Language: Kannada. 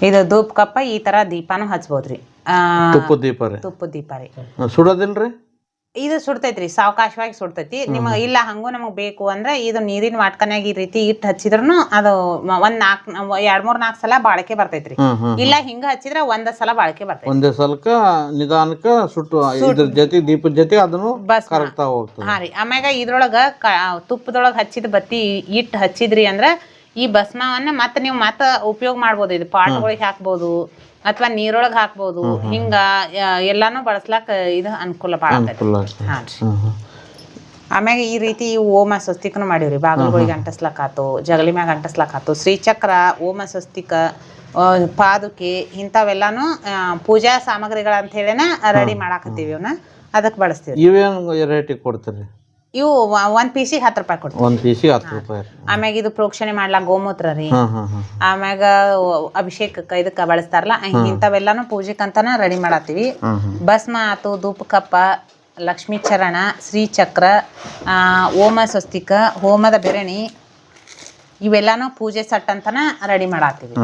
ಇದು ಧೂಪ್ ಕಪ್ಪ ಈ ತರ ದೀಪಾನು ಹಚ್ಬೋದ್ರಿ. ತುಪ್ಪದ ದೀಪ ರೀ. ಸುಡೋದಿಲ್ರಿ? ಇದು ಸುಡ್ತೈತ್ರಿ, ಸಾವಕಾಶವಾಗಿ ಸುಡ್ತೈತಿ. ನಿಮಗೆ ಇಲ್ಲ ಹಂಗೂ ನಮಗ್ ಬೇಕು ಅಂದ್ರೆ ಇದು ನೀರಿನ ವಾಟ್ಕನ್ಯಾಗ ಈ ರೀತಿ ಇಟ್ಟು ಹಚ್ಚಿದ್ರೂ ಅದು ಒಂದ್ 2-3-4 ಸಲ ಬಾಳಕೆ ಬರ್ತೈತ್ರಿ. ಇಲ್ಲ ಹಿಂಗ ಹಚ್ಚಿದ್ರ ಒಂದ್ ಸಲ ಬಾಳಕೆ ಬರ್ತೈತಿ. ಒಂದೇ ಸಲಕ್ಕ ನಿಧಾನಕ್ಕ ಸುಟ್ಟು ಇದ್ರ ಜೊತೆ ದೀಪದ ಜೊತೆ ಅದನ್ನು ಕರಗ್ತಾ ಹೋಗ್ತದೆ. ಹಾ ರೀ. ಆಮ್ಯಾಗ ಇದ್ರೊಳಗ ತುಪ್ಪದೊಳಗ ಹಚ್ಚಿದ ಬತ್ತಿ ಇಟ್ಟು ಹಚ್ಚಿದ್ರಿ ಅಂದ್ರ ಈ ಭಸ್ಮವನ್ನ ಮತ್ತೆ ನೀವು ಉಪಯೋಗ ಮಾಡ್ಬೋದು. ಇದು ಪಾಟ್ಗಳಿಗೆ ಹಾಕ್ಬೋದು ಅಥವಾ ನೀರೊಳಗೆ ಹಾಕ್ಬೋದು. ಹಿಂಗ ಎಲ್ಲಾನು ಬಳಸ್ಲಾಕ ಇದು ಅನುಕೂಲ ಬಾಳ ಆಗೈತಿ. ಆಮ್ಯಾಗ ಈ ರೀತಿ ಓಮ ಸ್ವಸ್ತಿಕನು ಮಾಡಿವ್ರಿ. ಬಾಗಿಲುಗಳಿಗೆ ಅಂಟಿಸ್ಲಕ್ಕಾತು, ಜಗಲಿ ಮ್ಯಾಗ ಅಂಟಿಸ್ಲಕ್ಕಾತು, ಶ್ರೀಚಕ್ರ, ಓಮ ಸ್ವಸ್ತಿಕ, ಪಾದುಕೆ ಇಂಥವೆಲ್ಲಾನು ಪೂಜಾ ಸಾಮಗ್ರಿಗಳಂತ ಹೇಳಿನ ರೆಡಿ ಮಾಡಾಕತ್ತೀವಿ. ಅವನ್ನ ಅದಕ್ಕೆ ಬಳಸ್ತೀವಿ. ಇವೇನು ರೇಟಿಗೆ ಕೊಡ್ತೀರಿ? ಇವು 1 ಪೀಸಿಗೆ 10 ರೂಪಾಯಿ ಕೊಡ್ತೀವಿ. 1 ಪೀಸಿಗೆ 10 ರೂಪಾಯಿ. ಆಮ್ಯಾಗ ಇದು ಪ್ರೋಕ್ಷಣೆ ಮಾಡ್ಲಾಕ ಗೋಮೂತ್ರ ರೀ. ಆಮ್ಯಾಗ ಅಭಿಷೇಕಕ್ಕೆ ಇದಕ್ಕೆ ಬಳಸ್ತಾರಲ್ಲ ಇಂಥವೆಲ್ಲಾನು ಪೂಜೆಕಂತಾನ ರೆಡಿ ಮಾಡತ್ತೀವಿ. ಭಸ್ಮ ಆತು, ಧೂಪ ಕಪ್ಪ, ಲಕ್ಷ್ಮೀ ಚರಣ, ಶ್ರೀಚಕ್ರ, ಓಮ ಸ್ವಸ್ತಿಕ, ಹೋಮದ ಬೆರಣಿ ಇವೆಲ್ಲಾನು ಪೂಜೆ ಸೆಟ್ ಅಂತಾನ ರೆಡಿ ಮಾಡತ್ತೀವಿ.